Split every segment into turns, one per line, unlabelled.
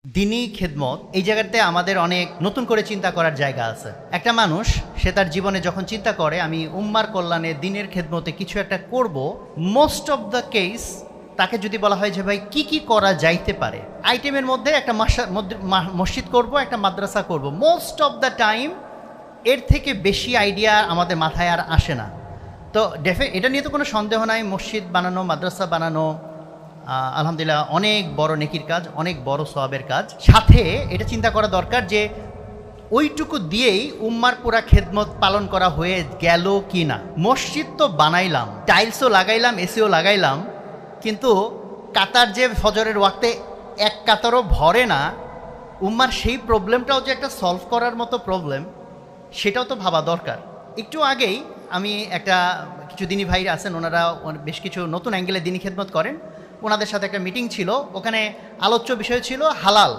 দিনী খেদমত এই জায়গাতে আমাদের অনেক নতুন করে চিন্তা করার জায়গা আছে। একটা মানুষ সে তার জীবনে যখন চিন্তা করে আমি উম্মার কল্যাণে দিনের খেদমতে কিছু একটা করব, মোস্ট অফ দ্য কেস তাকে যদি বলা হয় যে ভাই কি কি করা যাইতে পারে, আইটেমের মধ্যে একটা মসজিদ করব, একটা মাদ্রাসা করব, মোস্ট অফ দ্য টাইম এর থেকে বেশি আইডিয়া আমাদের মাথায় আর আসে না। তো এটা নিয়ে তো কোনো সন্দেহ নাই, মসজিদ বানানো, মাদ্রাসা বানানো আলহামদুলিল্লাহ অনেক বড় নেকির কাজ, অনেক বড় সওয়াবের কাজ। সাথে এটা চিন্তা করা দরকার যে ওইটুকু দিয়েই উম্মার পুরা খেদমত পালন করা হয়ে গেল কি না। মসজিদ তো বানাইলাম, টাইলসও লাগাইলাম, এসিও লাগাইলাম, কিন্তু কাতার যে ফজরের ওয়াক্তে এক কাতারও ভরে না, উম্মার সেই প্রবলেমটাও যে একটা সলভ করার মতো প্রবলেম, সেটাও তো ভাবা দরকার। একটু আগেই আমি কিছু দিনী ভাই আছেন, ওনারা বেশ কিছু নতুন অ্যাঙ্গেলে দিনী খেদমত করেন, ওনাদের সাথে একটা মিটিং ছিল। ওখানে আলোচ্য বিষয় ছিল হালাল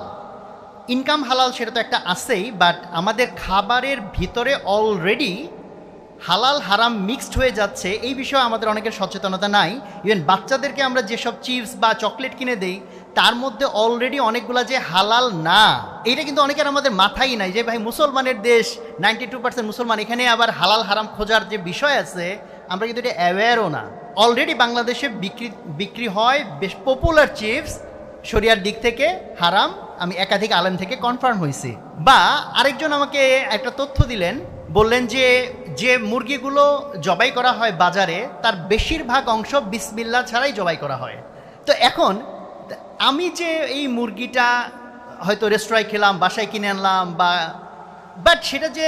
ইনকাম। হালাল সেটা তো একটা আছেই, বাট আমাদের খাবারের ভিতরে অলরেডি হালাল হারাম মিক্সড হয়ে যাচ্ছে, এই বিষয়ে আমাদের অনেকের সচেতনতা নাই। ইভেন বাচ্চাদেরকে আমরা যেসব চিপস বা চকলেট কিনে দেই তার মধ্যে অলরেডি অনেকগুলা যে হালাল না, এইটা কিন্তু অনেকের আমাদের মাথায় নাই যে ভাই মুসলমানের দেশ, 92% মুসলমান, এখানে আবার হালাল হারাম খোঁজার যে বিষয় আছে আমরা কিন্তু এটা অ্যাওয়্যারও না। অলরেডি বাংলাদেশে বিক্রি হয় বেশ পপুলার চিপস, শরিয়ার দিক থেকে হারাম, আমি একাধিক আলেম থেকে কনফার্ম হয়েছি। বা আরেকজন আমাকে একটা তথ্য দিলেন, বললেন যে যে মুরগিগুলো জবাই করা হয় বাজারে তার বেশিরভাগ অংশ বিসমিল্লাহ ছাড়াই জবাই করা হয়। তো এখন আমি যে এই মুরগিটা হয়তো রেস্টুরেন্টে খেলাম, বাসায় কিনে আনলাম, বাট সেটা যে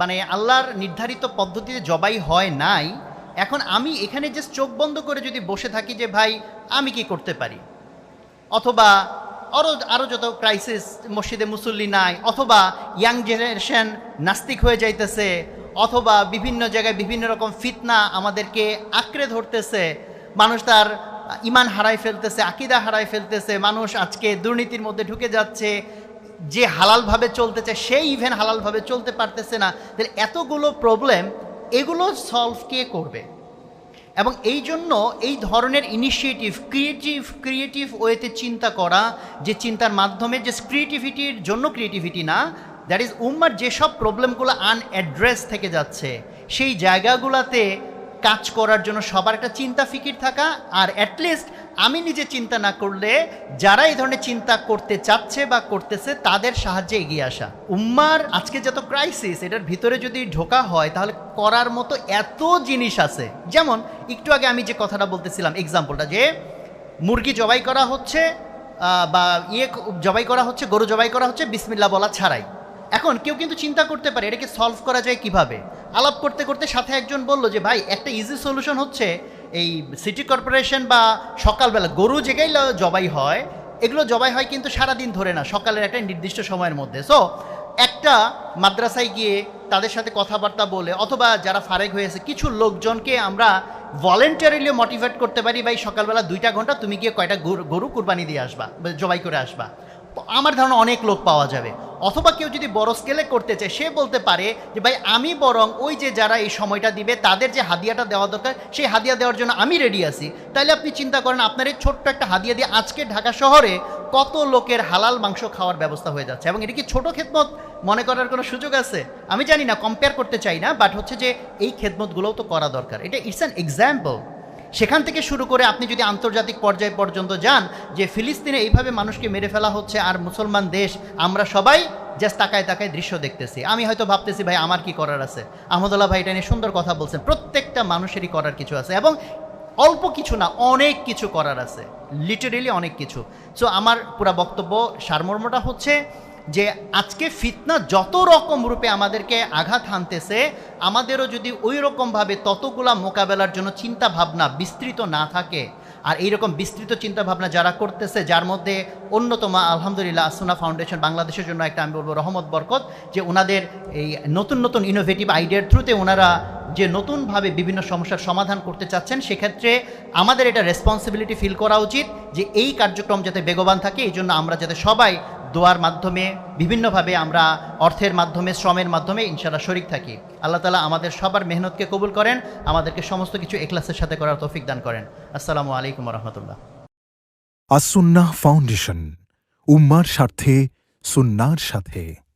মানে আল্লাহর নির্ধারিত পদ্ধতিতে জবাই হয় নাই, এখন আমি এখানে জাস্ট চোখ বন্ধ করে যদি বসে থাকি যে ভাই আমি কি করতে পারি, অথবা আরও যত ক্রাইসিস, মসজিদে মুসল্লি নাই, অথবা ইয়াং জেনারেশন নাস্তিক হয়ে যাইতেছে, অথবা বিভিন্ন জায়গায় বিভিন্ন রকম ফিতনা আমাদেরকে আঁকড়ে ধরতেছে, মানুষ তার ইমান হারায় ফেলতেছে, আকীদা হারায় ফেলতেছে, মানুষ আজকে দুর্নীতির মধ্যে ঢুকে যাচ্ছে, যে হালালভাবে চলতে চায় সেই ইভেন হালালভাবে চলতে পারতেছে না। তাহলে এতগুলো প্রবলেম, এগুলো সলভ কে করবে? এবং এই জন্য এই ধরনের ইনিশিয়েটিভ, ক্রিয়েটিভ ওয়েতে চিন্তা করা, যে চিন্তার মাধ্যমে যে ক্রিয়েটিভিটির জন্য ক্রিয়েটিভিটি না, দ্যাট ইজ উম্মার যেসব প্রবলেমগুলো আনঅ্যাড্রেস থেকে যাচ্ছে সেই জায়গাগুলোতে কাজ করার জন্য সবার একটা চিন্তা ফিকির থাকা, আর অ্যাটলিস্ট আমি নিজে চিন্তা না করলে যারা এই ধরনের চিন্তা করতে চাচ্ছে বা করতেছে তাদের সাহায্যে এগিয়ে আসা। উম্মার আজকে যত ক্রাইসিস, এটার ভিতরে যদি ঢোকা হয় তাহলে করার মতো এত জিনিস আছে। যেমন একটু আগে আমি যে কথাটা বলতেছিলাম, এক্সাম্পলটা, যে মুরগি জবাই করা হচ্ছে বা জবাই করা হচ্ছে, গরু জবাই করা হচ্ছে বিসমিল্লাহ বলা ছাড়াই। এখন কেউ কিন্তু চিন্তা করতে পারে এটাকে সলভ করা যায় কিভাবে। আলাপ করতে করতে সাথে একজন বলল যে ভাই একটা ইজি সলিউশন হচ্ছে এই সিটি কর্পোরেশন বা সকালবেলা গরু যেগুলো জবাই হয়, এগুলো জবাই হয় কিন্তু সারাদিন ধরে না, সকালের একটা নির্দিষ্ট সময়ের মধ্যে। সো একটা মাদ্রাসায় গিয়ে তাদের সাথে কথাবার্তা বলে, অথবা যারা ফারেক হয়েছে কিছু লোকজনকে আমরা ভলেন্টারিলি মোটিভেট করতে পারি, ভাই সকালবেলা 2টা ঘন্টা তুমি গিয়ে কয়টা গরু কুরবানি দিয়ে আসবা, জবাই করে আসবা, আমার ধারণা অনেক লোক পাওয়া যাবে। অথবা কেউ যদি বড় স্কেলে করতে চায়, সে বলতে পারে যে ভাই আমি বরং ওই যে যারা এই সময়টা দিবে তাদের যে হাদিয়াটা দেওয়া দরকার সেই হাদিয়া দেওয়ার জন্য আমি রেডি আছি। তাইলে আপনি চিন্তা করেন আপনার এই ছোট্ট একটা হাদিয়া দিয়ে আজকে ঢাকা শহরে কত লোকের হালাল মাংস খাওয়ার ব্যবস্থা হয়ে যাচ্ছে। এবং এটা কি ছোট খেদমত মনে করার কোনো সুযোগ আছে? আমি জানি না, কম্পেয়ার করতে চাই না, বাট হচ্ছে যে এই খেদমতগুলোও তো করা দরকার। এটা ইটস অ্যান এক্সাম্পল। সেখান থেকে শুরু করে আপনি যদি আন্তর্জাতিক পর্যায় পর্যন্ত যান, যে ফিলিস্তিনে এইভাবে মানুষকে মেরে ফেলা হচ্ছে আর মুসলমান দেশ আমরা সবাই জাস্ট তাকায় তাকায় দৃশ্য দেখতেছি। আমি হয়তো ভাবতেছি ভাই আমার কি করার আছে। আহমদুল্লাহ ভাই এটা নিয়ে সুন্দর কথা বলছেন, প্রত্যেকটা মানুষেরই করার কিছু আছে, এবং অল্প কিছু না, অনেক কিছু করার আছে, লিটারেলি অনেক কিছু। সো আমার পুরা বক্তব্য সারমর্মটা হচ্ছে যে আজকে ফিতনা যত রকম রূপে আমাদেরকে আঘাত হানতেছে, আমাদেরও যদি ওই রকমভাবে ততগুলা মোকাবেলার জন্য চিন্তা ভাবনা বিস্তৃত না থাকে, আর এইরকম বিস্তৃত চিন্তা ভাবনা যারা করতেছে, যার মধ্যে অন্যতম আলহামদুলিল্লাহ আসুনা ফাউন্ডেশন বাংলাদেশের জন্য একটা আমি বলবো রহমত বরকত, যে ওনাদের এই নতুন নতুন ইনোভেটিভ আইডিয়ার থ্রুতে ওনারা যে নতুনভাবে বিভিন্ন সমস্যার সমাধান করতে চাচ্ছেন, সেক্ষেত্রে আমাদের এটা রেসপন্সিবিলিটি ফিল করা উচিত যে এই কার্যক্রম যাতে বেগবান থাকে, এই জন্য আমরা যাতে সবাই দোয়ার মাধ্যমে, বিভিন্নভাবে আমরা অর্থের মাধ্যমে, শ্রমের মাধ্যমে ইনশাআল্লাহ শরীক থাকি। আল্লাহ তাআলা আমাদের সবার মেহনতকে কবুল করেন, আমাদেরকে সমস্ত কিছু ইখলাসের সাথে করার তৌফিক দান করেন। আসসালামু আলাইকুম ওয়া রাহমাতুল্লাহ।
আসুন্নাহ ফাউন্ডেশন, উম্মার স্বার্থে, সুন্নাহর সাথে।